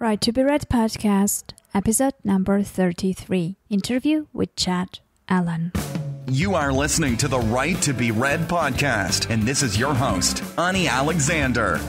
Right to be Read podcast, episode number 33, interview with Chad Allen. You are listening to the Right to be Read podcast, and this is your host, Ani Alexander.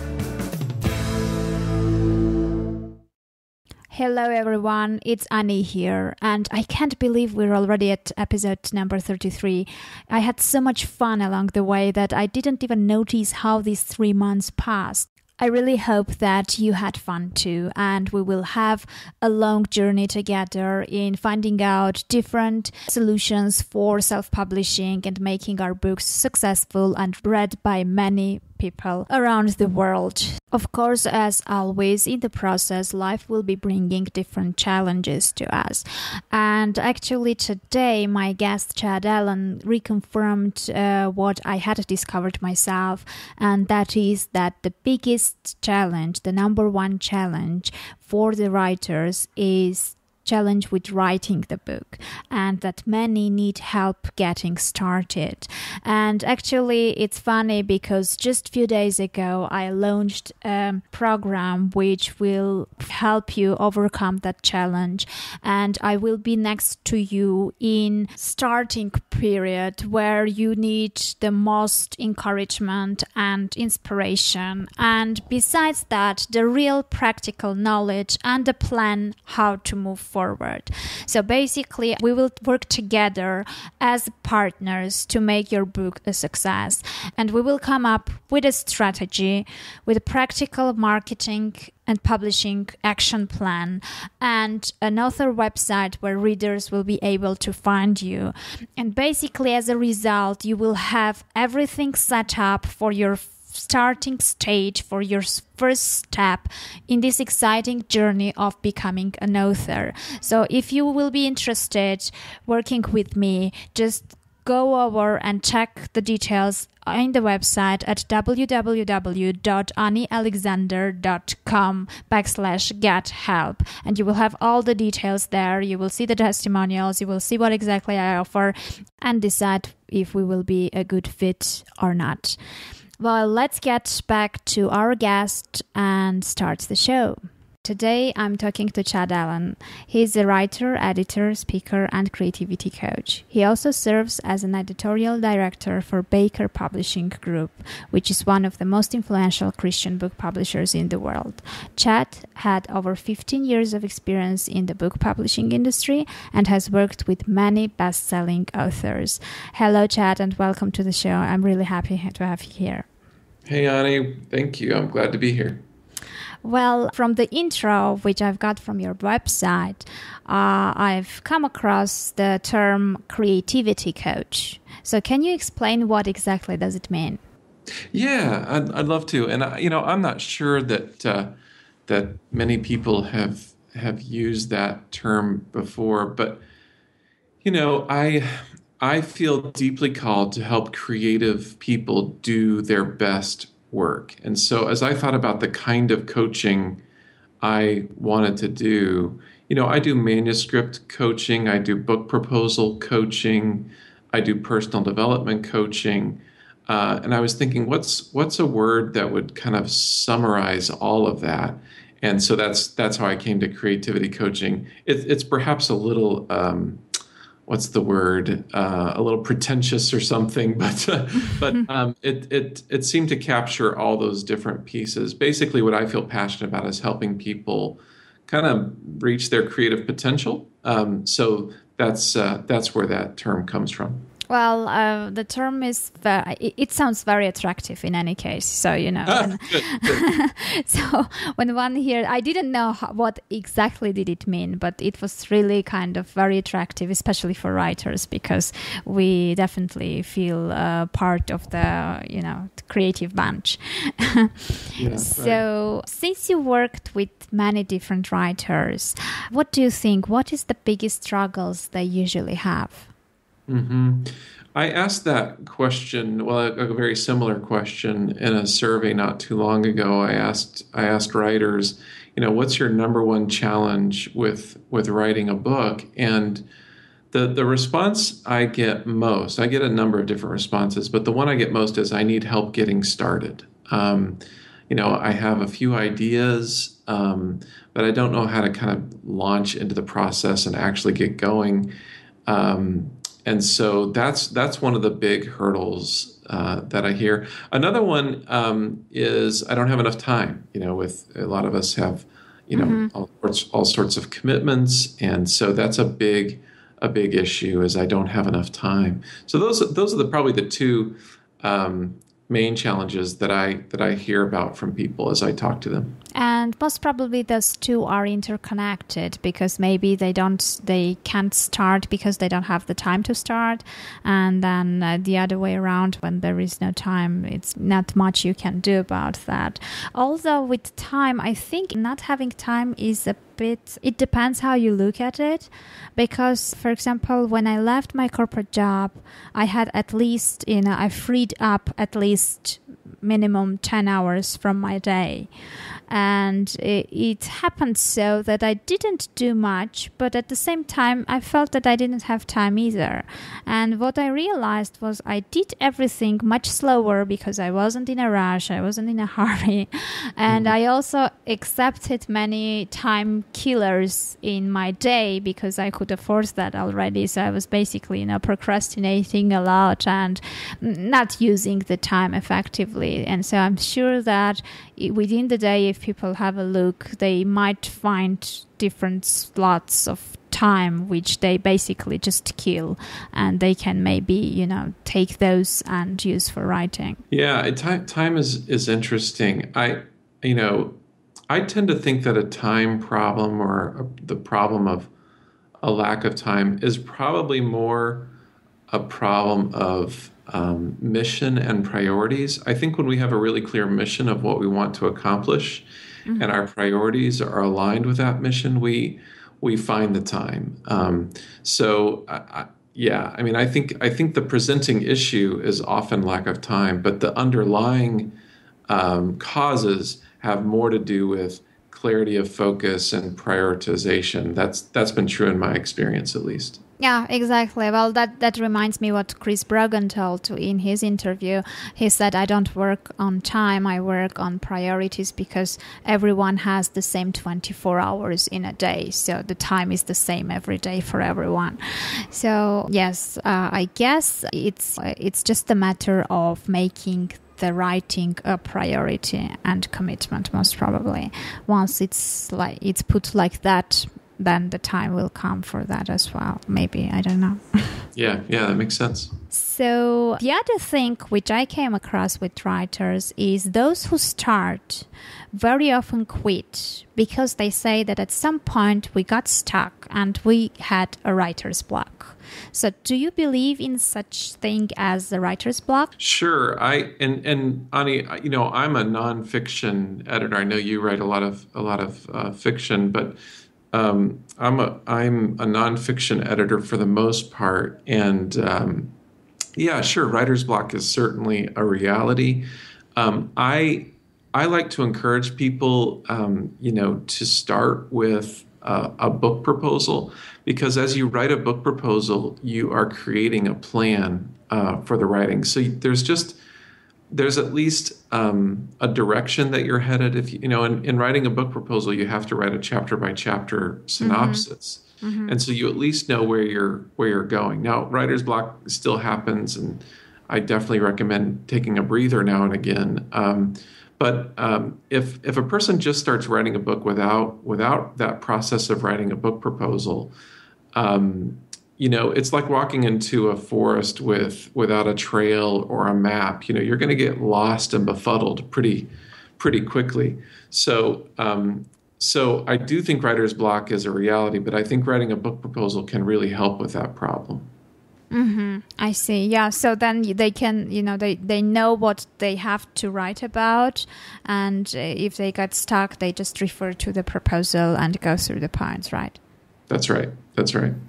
Hello everyone, it's Ani here, and I can't believe we're already at episode number 33. I had so much fun along the way that I didn't even notice how these 3 months passed. I really hope that you had fun too, and we will have a long journey together in finding out different solutions for self-publishing and making our books successful and read by many people around the world. Of course, as always, in the process, life will be bringing different challenges to us. And actually today, my guest Chad Allen reconfirmed what I had discovered myself, and that is that the biggest challenge, the number one challenge for the writers is challenge with writing the book, and that many need help getting started. And actually it's funny because just a few days ago I launched a program which will help you overcome that challenge, and I will be next to you in starting period where you need the most encouragement and inspiration, and besides that the real practical knowledge and the plan how to move forward. So basically, we will work together as partners to make your book a success. And we will come up with a strategy, with a practical marketing and publishing action plan, and an author website where readers will be able to find you. And basically, as a result, you will have everything set up for your starting stage, for your first step in this exciting journey of becoming an author. So if you will be interested working with me, just go over and check the details in the website at www.anialexander.com/get-help, and you will have all the details there. You will see the testimonials, you will see what exactly I offer, and decide if we will be a good fit or not. Well, let's get back to our guest and start the show. Today, I'm talking to Chad Allen. He's a writer, editor, speaker, and creativity coach. He also serves as an editorial director for Baker Publishing Group, which is one of the most influential Christian book publishers in the world. Chad had over 15 years of experience in the book publishing industry and has worked with many best-selling authors. Hello, Chad, and welcome to the show. I'm really happy to have you here. Hey, Ani. Thank you. I'm glad to be here. Well, from the intro, which I've got from your website, I've come across the term creativity coach. So can you explain what exactly does it mean? Yeah, I'd love to. And, I'm not sure that many people have used that term before, but, I feel deeply called to help creative people do their best work. And so as I thought about the kind of coaching I wanted to do, I do manuscript coaching, I do book proposal coaching, I do personal development coaching. And I was thinking, what's a word that would kind of summarize all of that? And so that's how I came to creativity coaching. It's perhaps a little what's the word? A little pretentious or something, but it seemed to capture all those different pieces. Basically, what I feel passionate about is helping people kind of reach their creative potential. So that's where that term comes from. Well, the term is, it sounds very attractive in any case. So, good. So when one hears, I didn't know what exactly did it mean, but it was really kind of very attractive, especially for writers, because we definitely feel part of the creative bunch. Yeah, so right. Since you worked with many different writers, what do you think? What is the biggest struggles they usually have? Mm-hmm. I asked that question, a very similar question in a survey not too long ago. I asked writers, what's your number one challenge with writing a book? And the response I get most, I get a number of different responses, but the one I get most is I need help getting started. I have a few ideas, but I don't know how to kind of launch into the process and actually get going. And so that's one of the big hurdles that I hear. Another one is I don't have enough time. With a lot of us have, all sorts of commitments, and so that's a big issue. Is I don't have enough time. So those are probably the two main challenges that I hear about from people as I talk to them. And most probably those two are interconnected, because maybe they can't start because they don't have the time to start, and then the other way around, when there is no time, it's not much you can do about that. Although with time, I think not having time is it depends how you look at it, because, for example, when I left my corporate job, I had at least, I freed up at least minimum 10 hours from my day. And it happened so that I didn't do much, but at the same time, I felt that I didn't have time either. And what I realized was I did everything much slower because I wasn't in a rush, I wasn't in a hurry. And I also accepted many time killers in my day because I could afford that already. So I was basically, procrastinating a lot and not using the time effectively. And so I'm sure that within the day, if people have a look, they might find different slots of time which they basically just kill, and they can maybe take those and use for writing. Yeah, time is interesting. I tend to think that a time problem or the problem of a lack of time is probably more a problem of mission and priorities. I think when we have a really clear mission of what we want to accomplish, and our priorities are aligned with that mission, we find the time. I think the presenting issue is often lack of time, but the underlying causes have more to do with clarity of focus and prioritization. That's been true in my experience, at least. Yeah, exactly. Well, that reminds me what Chris Brogan told in his interview. He said, I don't work on time, I work on priorities, because everyone has the same 24 hours in a day. So the time is the same every day for everyone. So yes, I guess it's just a matter of making the writing a priority and commitment, most probably. Once it's put like that, then the time will come for that as well. Maybe, I don't know. Yeah, that makes sense. So the other thing which I came across with writers is those who start very often quit because they say that at some point we got stuck and we had a writer's block. So do you believe in such thing as the writer's block? Sure. And Ani, I'm a nonfiction editor. I know you write a lot of fiction, but I'm a nonfiction editor for the most part, and sure, writer's block is certainly a reality. I like to encourage people, to start with a book proposal, because as you write a book proposal, you are creating a plan for the writing. So there's at least a direction that you're headed. If in writing a book proposal, you have to write a chapter by chapter synopsis, and so you at least know where you're going. Now, writer's block still happens, and I definitely recommend taking a breather now and again. But if a person just starts writing a book without that process of writing a book proposal, it's like walking into a forest without a trail or a map. You're going to get lost and befuddled pretty quickly. So I do think writer's block is a reality, but I think writing a book proposal can really help with that problem. I see. Yeah. So then they can, they know what they have to write about. And if they get stuck, they just refer to the proposal and go through the points, right? That's right.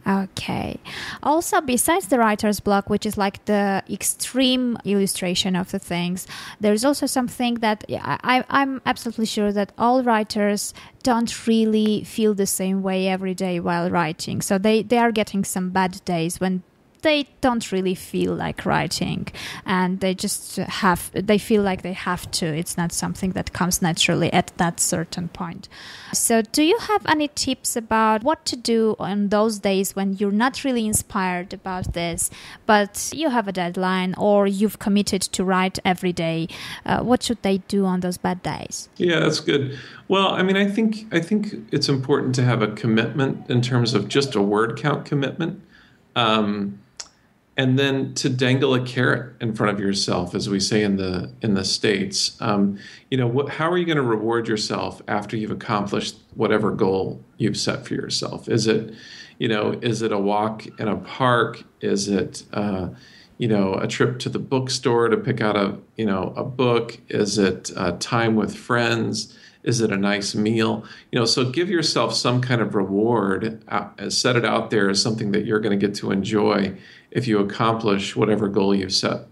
Okay. Also, besides the writer's block, which is like the extreme illustration of the things, there's also something that I'm absolutely sure that all writers don't really feel the same way every day while writing. So they are getting some bad days when they don't really feel like writing, and they feel like they have to. It's not something that comes naturally at that certain point. So do you have any tips about what to do on those days when you're not really inspired about this, but you have a deadline or you've committed to write every day? What should they do on those bad days? Yeah, that's good. Well, I mean, I think it's important to have a commitment in terms of just a word count commitment, and then to dangle a carrot in front of yourself, as we say in the States. How are you going to reward yourself after you've accomplished whatever goal you've set for yourself? Is it a walk in a park? Is it a trip to the bookstore to pick out a book? Is it time with friends? Is it a nice meal? So give yourself some kind of reward, set it out there as something that you're going to get to enjoy if you accomplish whatever goal you've set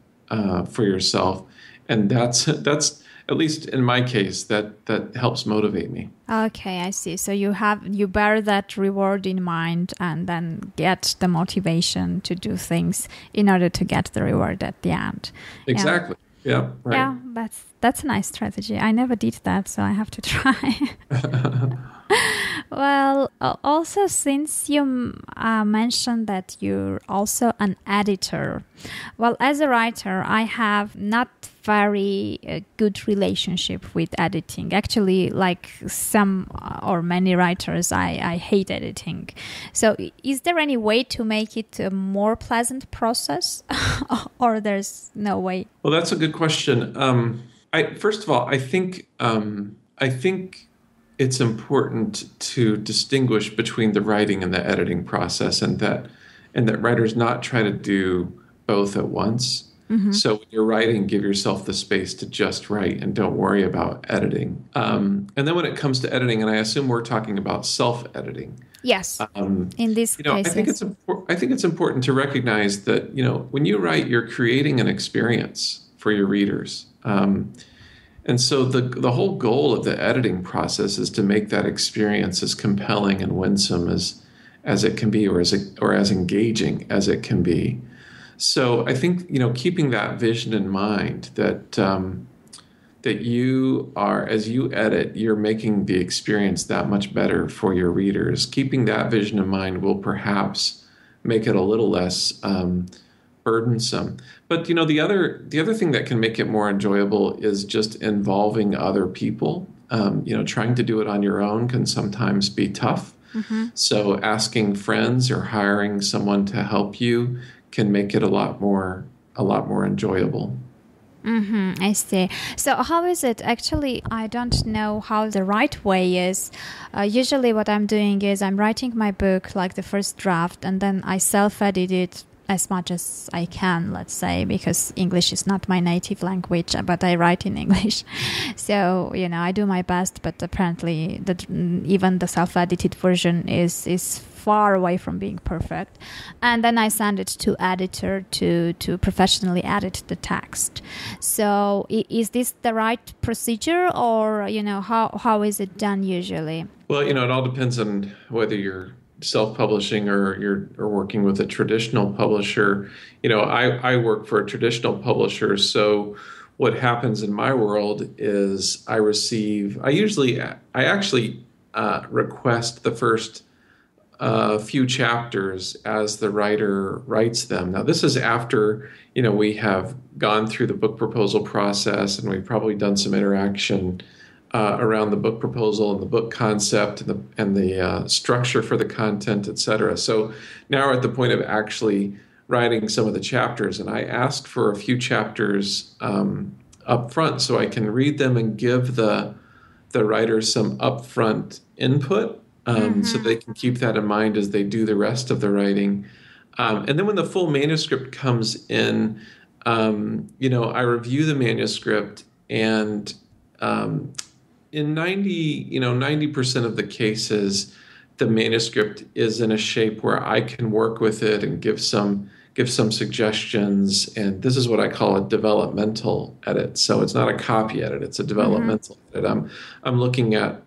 for yourself. And that's at least in my case, that helps motivate me. Okay, I see. So you bear that reward in mind and then get the motivation to do things in order to get the reward at the end. Exactly. Yeah. Right. Yeah, that's a nice strategy. I never did that, so I have to try. Well, also since you mentioned that you're also an editor, well, as a writer, I have not very good relationship with editing. Actually, like some or many writers, I hate editing. So is there any way to make it a more pleasant process or there's no way? Well, that's a good question. First of all, I think it's important to distinguish between the writing and the editing process, and that writers not try to do both at once. Mm-hmm. So when you're writing, give yourself the space to just write and don't worry about editing. And then when it comes to editing, and I assume we're talking about self-editing. Yes. In this case, I think it's important to recognize that when you write, you're creating an experience for your readers. And so the whole goal of the editing process is to make that experience as compelling and winsome as it can be, or as engaging as it can be. So I think keeping that vision in mind, that you are, as you edit, you're making the experience that much better for your readers. Keeping that vision in mind will perhaps make it a little less burdensome. But the other thing that can make it more enjoyable is just involving other people. Trying to do it on your own can sometimes be tough. Mm-hmm. So asking friends or hiring someone to help you can make it a lot more enjoyable. Mm-hmm, I see. So how is it? Actually, I don't know how the right way is. Usually what I'm doing is I'm writing my book, like the first draft, and then I self-edit it as much as I can, let's say, because English is not my native language, but I write in English. So, I do my best, but apparently even the self-edited version is far away from being perfect. And then I send it to editor to professionally edit the text. So is this the right procedure, or, how is it done usually? Well, it all depends on whether you're self-publishing or you're working with a traditional publisher. I work for a traditional publisher, so what happens in my world is I actually request the first few chapters as the writer writes them. Now, this is after we have gone through the book proposal process, and we've probably done some interaction around the book proposal and the book concept and the structure for the content, etc. So now we're at the point of actually writing some of the chapters, and I asked for a few chapters up front so I can read them and give the writers some upfront input, so they can keep that in mind as they do the rest of the writing. And then when the full manuscript comes in, I review the manuscript, and in 90% of the cases, the manuscript is in a shape where I can work with it and give some suggestions. And this is what I call a developmental edit. So it's not a copy edit; it's a developmental edit. I'm looking at,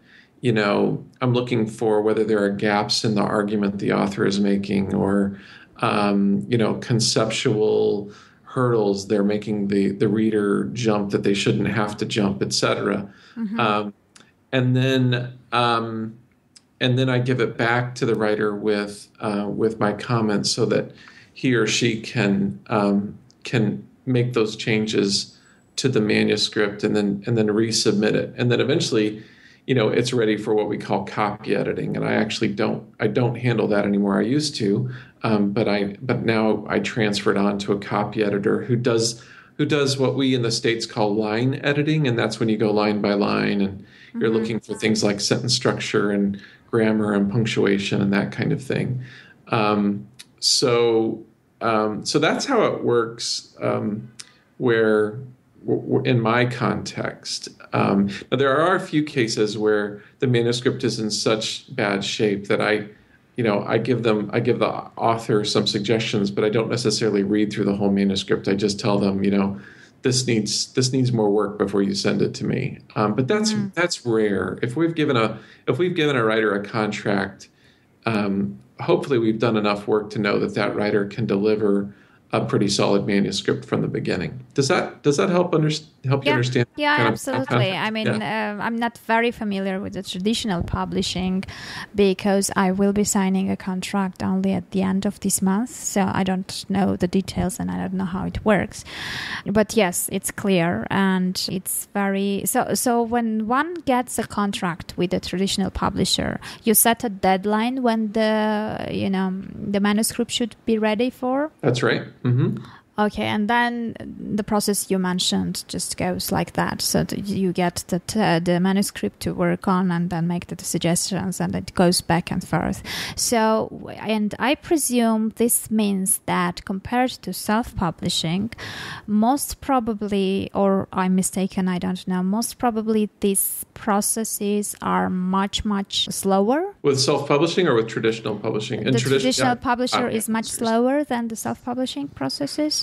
I'm looking for whether there are gaps in the argument the author is making, or conceptual hurdles they're making the reader jump that they shouldn't have to jump, etc. And then I give it back to the writer with my comments so that he or she can make those changes to the manuscript and then resubmit it. And then eventually, it's ready for what we call copy editing. And I actually don't handle that anymore. I used to, but now I transfer it on to a copy editor who does what we in the States call line editing. And that's when you go line by line and you're looking for things like sentence structure and grammar and punctuation and that kind of thing. So that's how it works. Where in my context, but there are a few cases where the manuscript is in such bad shape that I give the author some suggestions, but I don't necessarily read through the whole manuscript. I just tell them, this needs more work before you send it to me. But that's rare. If we've given a writer a contract, hopefully we've done enough work to know that writer can deliver a pretty solid manuscript from the beginning. Does that help you understand? Yeah, absolutely. I mean, I'm not very familiar with the traditional publishing because I will be signing a contract only at the end of this month. So I don't know the details and I don't know how it works. But yes, it's clear and it's very... So when one gets a contract with a traditional publisher, you set a deadline when the manuscript should be ready for? That's right. Mm-hmm. Okay, and then the process you mentioned just goes like that. So that you get the manuscript to work on and then make the suggestions and it goes back and forth. So, and I presume this means that compared to self-publishing, most probably, or I'm mistaken, I don't know, most probably these processes are much, much slower. With self-publishing or with traditional publishing? The traditional publisher is much slower than the self-publishing processes?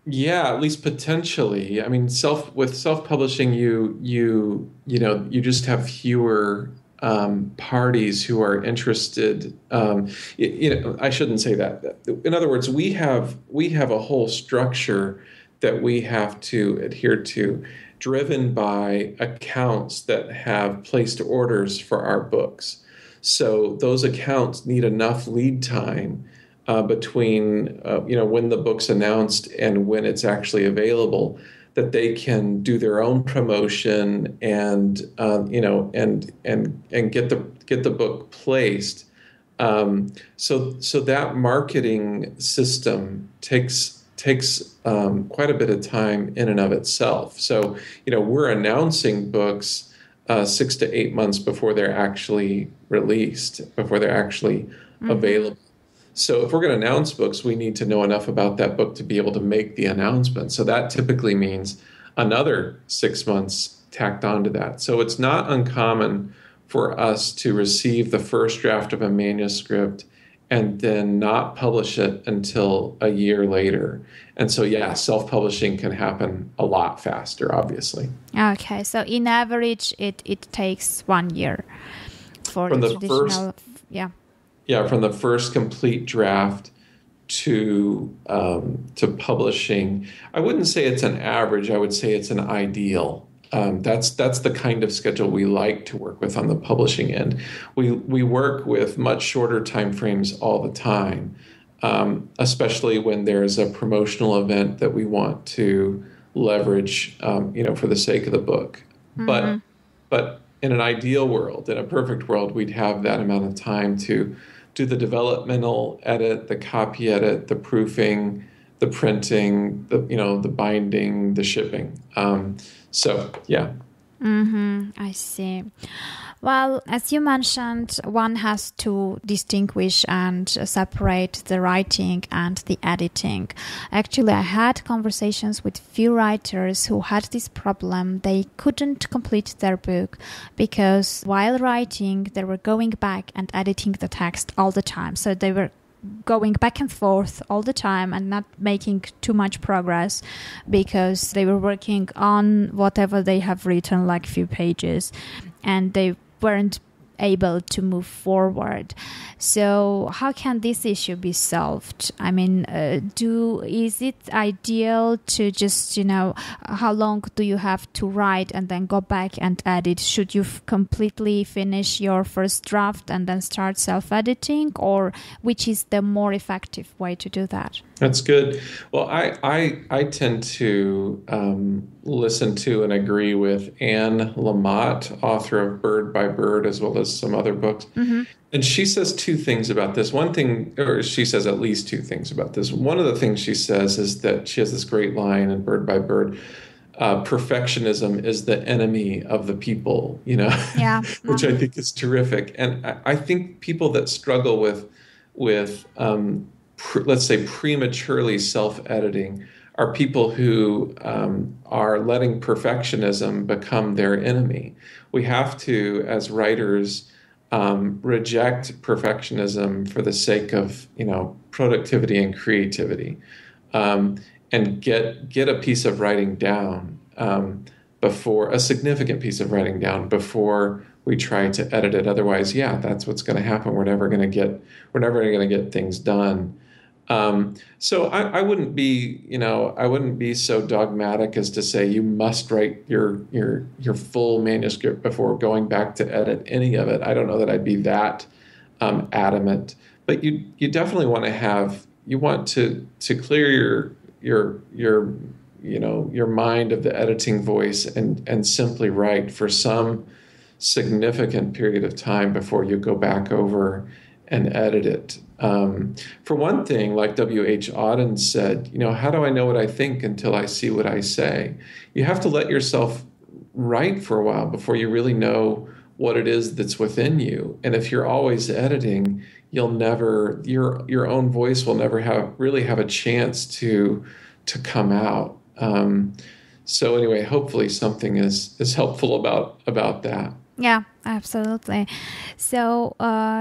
Yeah, at least potentially. I mean, with self-publishing, you just have fewer parties who are interested. I shouldn't say that. In other words, we have a whole structure that we have to adhere to, driven by accounts that have placed orders for our books. So those accounts need enough lead time between when the book's announced and when it's actually available, that they can do their own promotion and get the book placed. So that marketing system takes quite a bit of time in and of itself. So we're announcing books 6 to 8 months before they're actually released, before they're actually available. So if we're going to announce books, we need to know enough about that book to be able to make the announcement. So that typically means another 6 months tacked onto that. So it's not uncommon for us to receive the first draft of a manuscript and then not publish it until a year later. And so, self-publishing can happen a lot faster, obviously. Okay, so in average, it takes 1 year for the traditional... from the first complete draft to publishing. I wouldn't say it's an average. I would say it's an ideal. That's the kind of schedule we like to work with on the publishing end. We work with much shorter timeframes all the time, especially when there's a promotional event that we want to leverage, for the sake of the book. Mm-hmm. But in an ideal world, in a perfect world, we'd have that amount of time to do the developmental edit, the copy edit, the proofing, the printing, the binding, the shipping. I see. Well, as you mentioned, one has to distinguish and separate the writing and the editing. Actually, I had conversations with few writers who had this problem. They couldn't complete their book because while writing, they were going back and editing the text all the time. So they were going back and forth all the time and not making too much progress because they were working on whatever they have written, like few pages, and they weren't able to move forward. So how can this issue be solved? I mean, is it ideal to just, how long do you have to write and then go back and edit? Should you completely finish your first draft and then start self-editing, or which is the more effective way to do that? That's good. Well, I tend to listen to and agree with Anne Lamott, author of Bird by Bird, as well as some other books. Mm-hmm. And she says two things about this. One thing, or she says at least two things about this. One of the things she says is that she has this great line in Bird by Bird, perfectionism is the enemy of the people, Yeah. which I think is terrific. And I think people that struggle with let's say prematurely self-editing are people who are letting perfectionism become their enemy. We have to, as writers, reject perfectionism for the sake of productivity and creativity, and get a piece of writing down before a significant piece of writing down before we try to edit it. Otherwise, that's what's going to happen. We're never going to get things done. So I wouldn't be so dogmatic as to say you must write your full manuscript before going back to edit any of it. I don't know that I'd be that adamant, but you definitely want to clear your mind of the editing voice and simply write for some significant period of time before you go back over and edit it. For one thing, like W.H. Auden said, how do I know what I think until I see what I say? You have to let yourself write for a while before you really know what it is that's within you. And if you're always editing, your own voice will never have a chance to come out. So anyway, hopefully something is helpful about that. Yeah, absolutely. So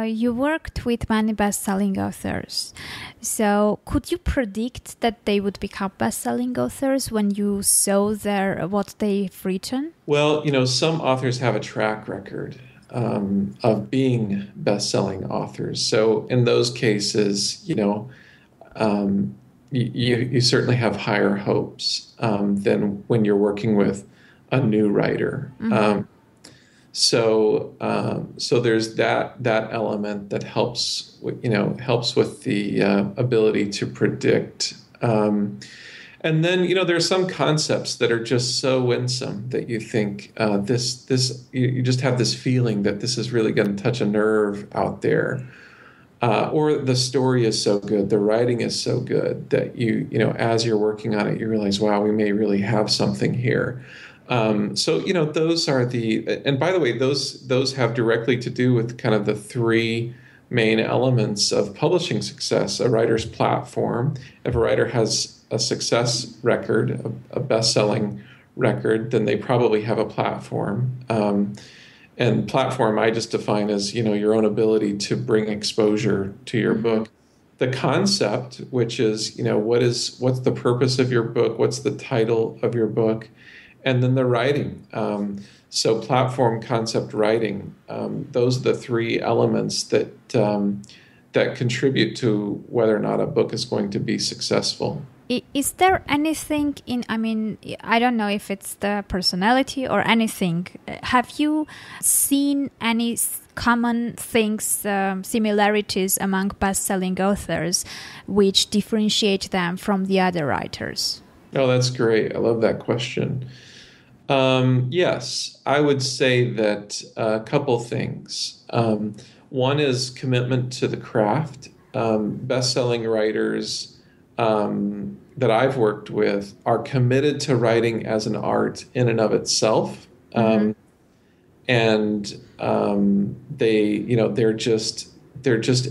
you worked with many best-selling authors. So could you predict that they would become best-selling authors when you saw what they've written? Well, some authors have a track record of being best-selling authors. So in those cases, you certainly have higher hopes than when you're working with a new writer. Mm-hmm. So there's that element that helps with the ability to predict. And then, there are some concepts that are just so winsome that you think you just have this feeling that this is really going to touch a nerve out there. Or the story is so good, the writing is so good that as you're working on it, you realize, wow, we may really have something here. So those are and by the way, those have directly to do with kind of the three main elements of publishing success: a writer's platform. If a writer has a success record, a best-selling record, then they probably have a platform. And platform I just define as, your own ability to bring exposure to your book. The concept, which is, what's the purpose of your book? What's the title of your book? And then the writing. So platform, concept, writing. Those are the three elements that contribute to whether or not a book is going to be successful. Is there anything I don't know if it's the personality or anything. Have you seen any common things, similarities among best-selling authors which differentiate them from the other writers? Oh, that's great. I love that question. Yes, I would say that a couple things. One is commitment to the craft. Best-selling writers that I've worked with are committed to writing as an art in and of itself. And they're just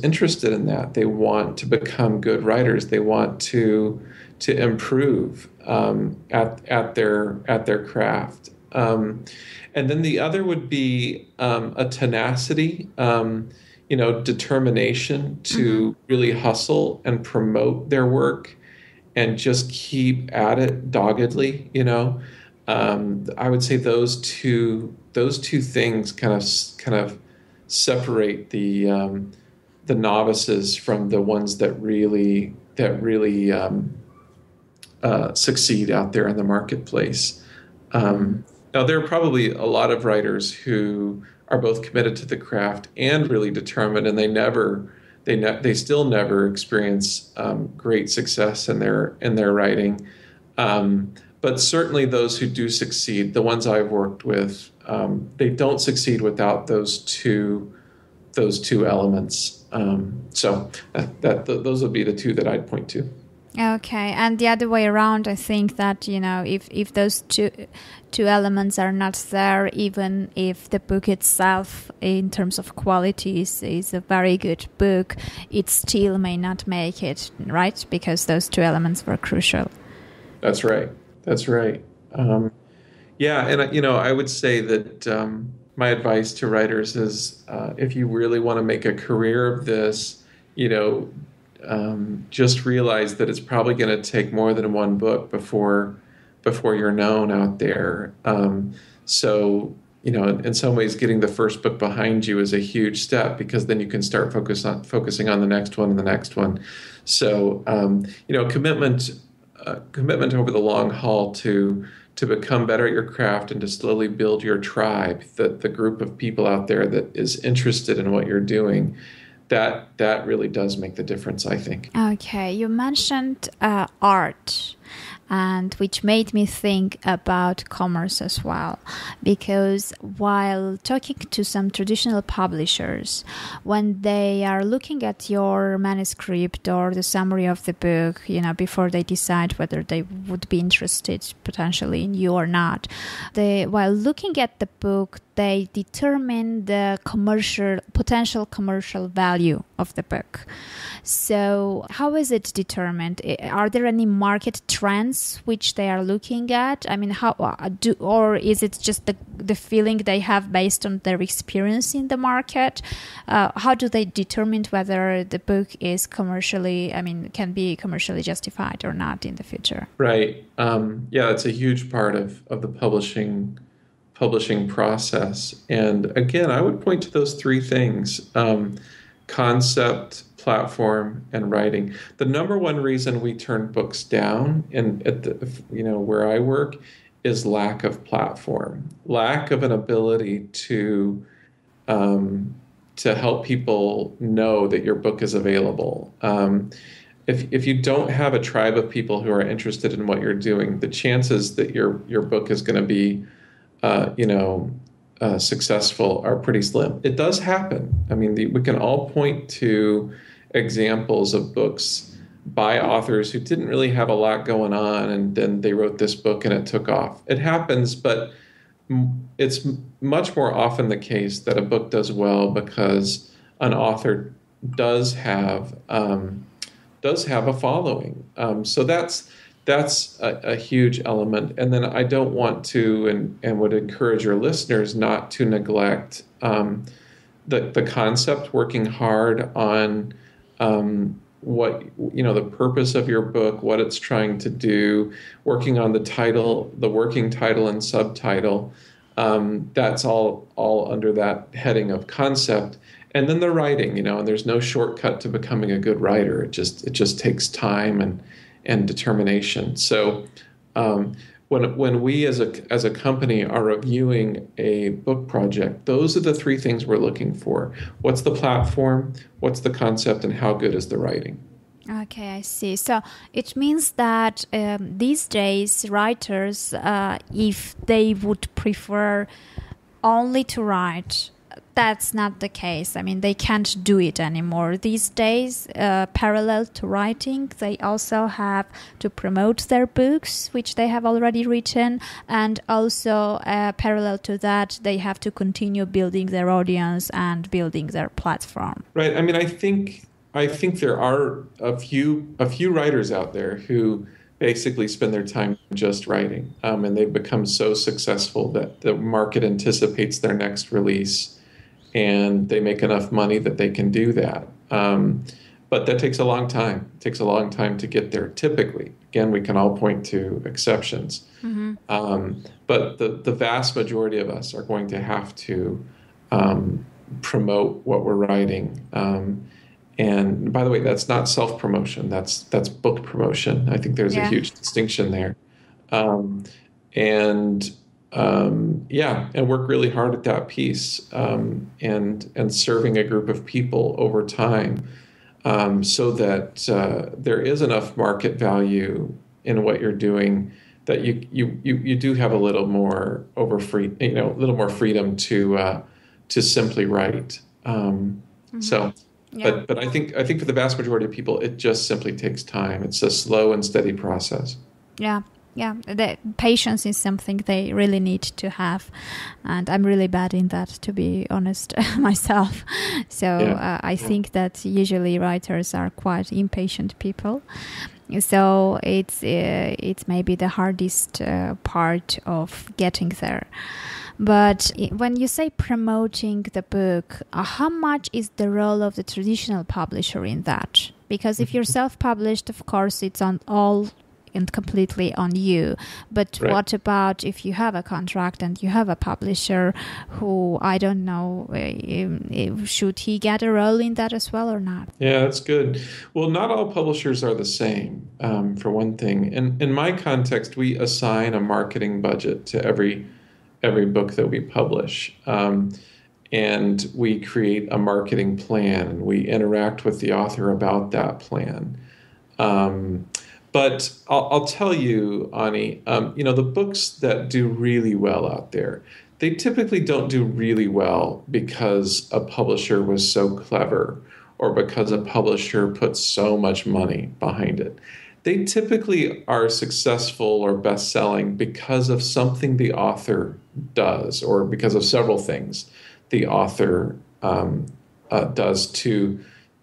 interested in that. They want to become good writers. They want to improve at their craft. And then the other would be a tenacity, determination to really hustle and promote their work and just keep at it doggedly. I would say those two things kind of separate the novices from the ones that really succeed out there in the marketplace. Now, there are probably a lot of writers who are both committed to the craft and really determined, and they still never experience great success in their writing. But certainly, those who do succeed, the ones I've worked with, they don't succeed without those two elements. So those would be the two that I'd point to. Okay, and the other way around, I think that, if those two elements are not there, even if the book itself, in terms of quality, is a very good book, it still may not make it, right? Because those two elements were crucial. That's right. Yeah, and I would say that my advice to writers is, if you really want to make a career of this, just realize that it's probably going to take more than one book before you're known out there. So, in some ways, getting the first book behind you is a huge step, because then you can start focusing on the next one and the next one. So, commitment over the long haul to become better at your craft and to slowly build your tribe, the group of people out there that is interested in what you're doing. That really does make the difference, I think. Okay, you mentioned art, and which made me think about commerce as well, because while talking to some traditional publishers, when they are looking at your manuscript or the summary of the book, before they decide whether they would be interested potentially in you or not, while looking at the book, they determine the potential commercial value of the book. So how is it determined? Are there any market trends which they are looking at? I mean, or is it just the feeling they have based on their experience in the market? How do they determine whether the book is can be commercially justified or not in the future? Right. Yeah, it's a huge part of the publishing process. And again, I would point to those three things: concept, platform, and writing. The number one reason we turn books down where I work is lack of platform, lack of an ability to help people know that your book is available. If you don't have a tribe of people who are interested in what you're doing, the chances that your book is going to be successful are pretty slim. It does happen. I mean, we can all point to examples of books by authors who didn't really have a lot going on, and then they wrote this book and it took off. It happens, but it's much more often the case that a book does well because an author does have a following. So that's a huge element. And then I don't want to and would encourage your listeners not to neglect the concept, working hard on what the purpose of your book, what it's trying to do, working on the title, the working title and subtitle. That's all under that heading of concept. And then the writing, and there's no shortcut to becoming a good writer. It just takes time and determination. So when we as a company are reviewing a book project, those are the three things we're looking for. What's the platform? What's the concept? And how good is the writing? Okay, I see. So it means that these days writers, if they would prefer only to write, that's not the case. I mean, they can't do it anymore. These days, parallel to writing, they also have to promote their books, which they have already written. And also, parallel to that, they have to continue building their audience and building their platform. Right. I mean, I think there are a few writers out there who basically spend their time just writing. And they've become so successful that the market anticipates their next release, and they make enough money that they can do that. But that takes a long time. It takes a long time to get there, typically. Again, we can all point to exceptions. Mm-hmm. But the vast majority of us are going to have to promote what we're writing. And by the way, that's not self-promotion. That's book promotion. I think there's a huge distinction there. And and work really hard at that piece, and serving a group of people over time, so that there is enough market value in what you're doing that you do have a little more a little more freedom to simply write. So. Yeah. But I think for the vast majority of people, it just simply takes time. It's a slow and steady process. Yeah. Yeah, the patience is something they really need to have, and I'm really bad in that, to be honest, myself. So I think that usually writers are quite impatient people. So it's maybe the hardest part of getting there. But when you say promoting the book, how much is the role of the traditional publisher in that? Because if you're self-published, of course, it's on all and completely on you. But what about if you have a contract and you have a publisher who, I don't know, should he get a role in that as well or not? Yeah, that's good. Well, not all publishers are the same, for one thing. In my context, we assign a marketing budget to every book that we publish. And we create a marketing plan, and we interact with the author about that plan. But I'll tell you, Ani, the books that do really well out there, they typically don't do really well because a publisher was so clever or because a publisher put so much money behind it. They typically are successful or best-selling because of something the author does, or because of several things the author does to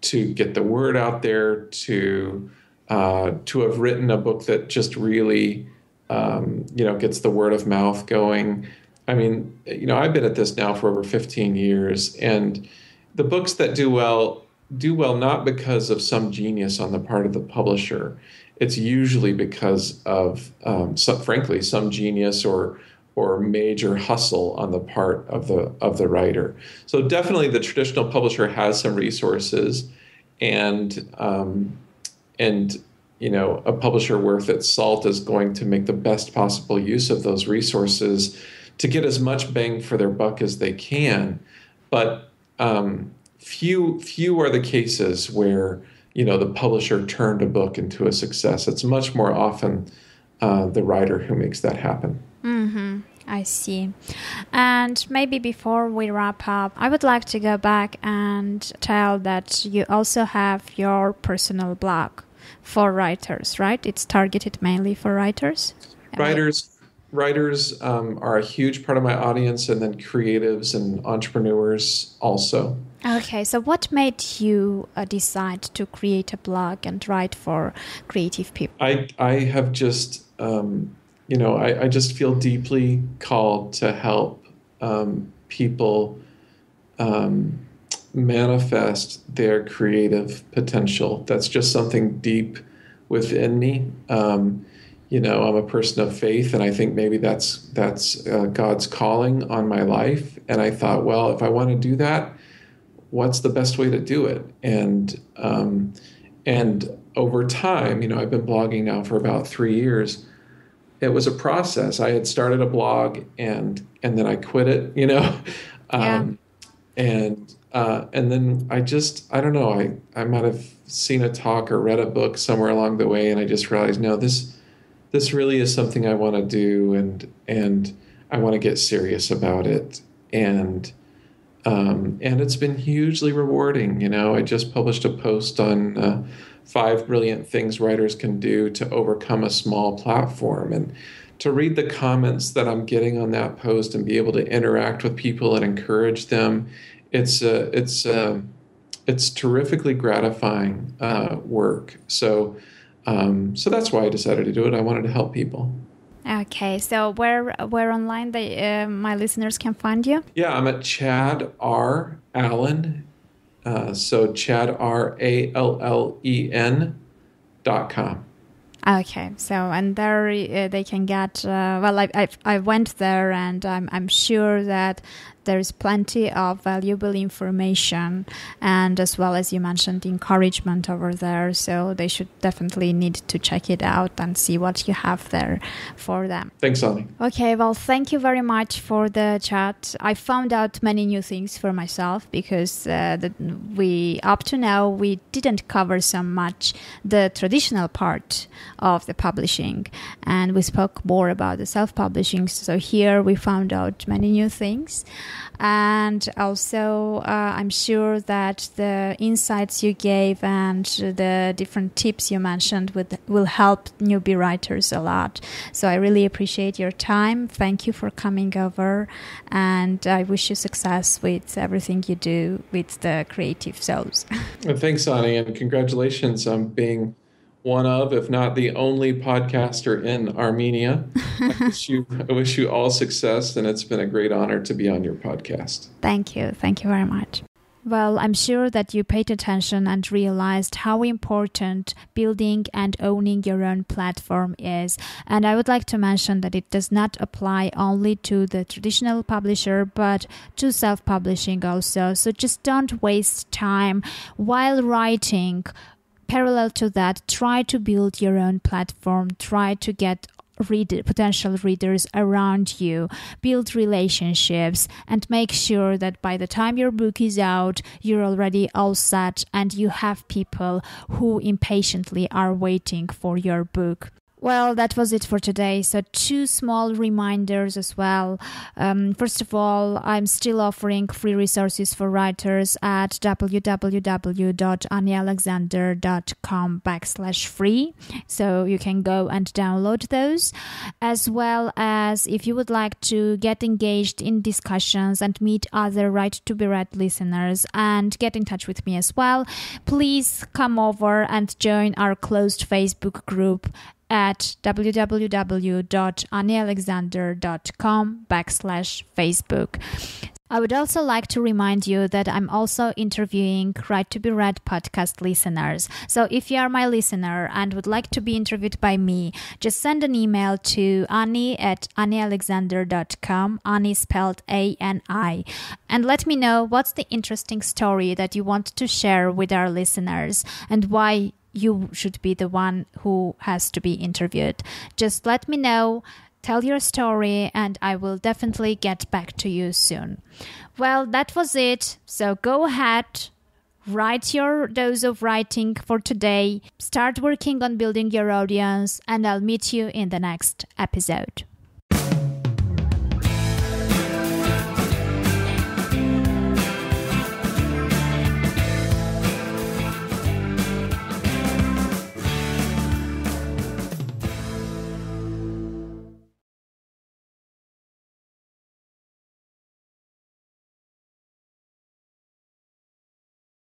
get the word out there, to have written a book that just really, gets the word of mouth going. I mean, I've been at this now for over 15 years, and the books that do well not because of some genius on the part of the publisher. It's usually because of, some genius or major hustle on the part of the writer. So definitely, the traditional publisher has some resources, and a publisher worth its salt is going to make the best possible use of those resources to get as much bang for their buck as they can. But few are the cases where the publisher turned a book into a success. It's much more often the writer who makes that happen. Mm-hmm. I see. And maybe before we wrap up, I would like to go back and tell that you also have your personal blog for writers, right? It's targeted mainly for writers? Writers are a huge part of my audience, and then creatives and entrepreneurs also. Okay, so what made you decide to create a blog and write for creative people? I have just, I just feel deeply called to help people manifest their creative potential. That's just something deep within me. I'm a person of faith, and I think maybe that's God's calling on my life. And I thought, well, if I want to do that, what's the best way to do it? And over time, I've been blogging now for about 3 years. It was a process. I had started a blog and then I quit it, and then I don't know, I might have seen a talk or read a book somewhere along the way, and I just realized, no, this really is something I want to do, and I want to get serious about it. And it's been hugely rewarding. I just published a post on 5 brilliant things writers can do to overcome a small platform, and to read the comments that I'm getting on that post and be able to interact with people and encourage them, it's terrifically gratifying work. So that's why I decided to do it. I wanted to help people. Okay, so where online my listeners can find you? Yeah, I'm at Chad R. Allen. So ChadRallen.com. Okay, so and there they can get. I went there, and I'm sure that There's plenty of valuable information and as well as you mentioned, encouragement over there. So they should definitely need to check it out and see what you have there for them. Thanks, Ani. Okay, well, thank you very much for the chat. I found out many new things for myself because up to now, we didn't cover so much the traditional part of the publishing and we spoke more about the self-publishing. So here we found out many new things. And also, I'm sure that the insights you gave and the different tips you mentioned will help newbie writers a lot. So I really appreciate your time. Thank you for coming over. And I wish you success with everything you do with the Creative Souls. Well, thanks, Ani, and congratulations on being one of, if not the only podcaster in Armenia. I wish you all success, and it's been a great honor to be on your podcast. Thank you. Thank you very much. Well, I'm sure that you paid attention and realized how important building and owning your own platform is. And I would like to mention that it does not apply only to the traditional publisher, but to self-publishing also. So just don't waste time while writing. Parallel to that, try to build your own platform, try to get potential readers around you, build relationships, and make sure that by the time your book is out, you're already all set and you have people who impatiently are waiting for your book. Well, that was it for today. So 2 small reminders as well. First of all, I'm still offering free resources for writers at www.anialexander.com/free. So you can go and download those. As well as if you would like to get engaged in discussions and meet other Right to Be Read listeners and get in touch with me as well, please come over and join our closed Facebook group at www.anialexander.com/Facebook. I would also like to remind you that I'm also interviewing Right to Be Read podcast listeners. So if you are my listener and would like to be interviewed by me, just send an email to ani@anialexander.com, Ani spelled A-N-I, and let me know what's the interesting story that you want to share with our listeners and why you should be the one who has to be interviewed. Just let me know, tell your story, and I will definitely get back to you soon. Well, that was it. So go ahead, write your dose of writing for today, start working on building your audience, and I'll meet you in the next episode.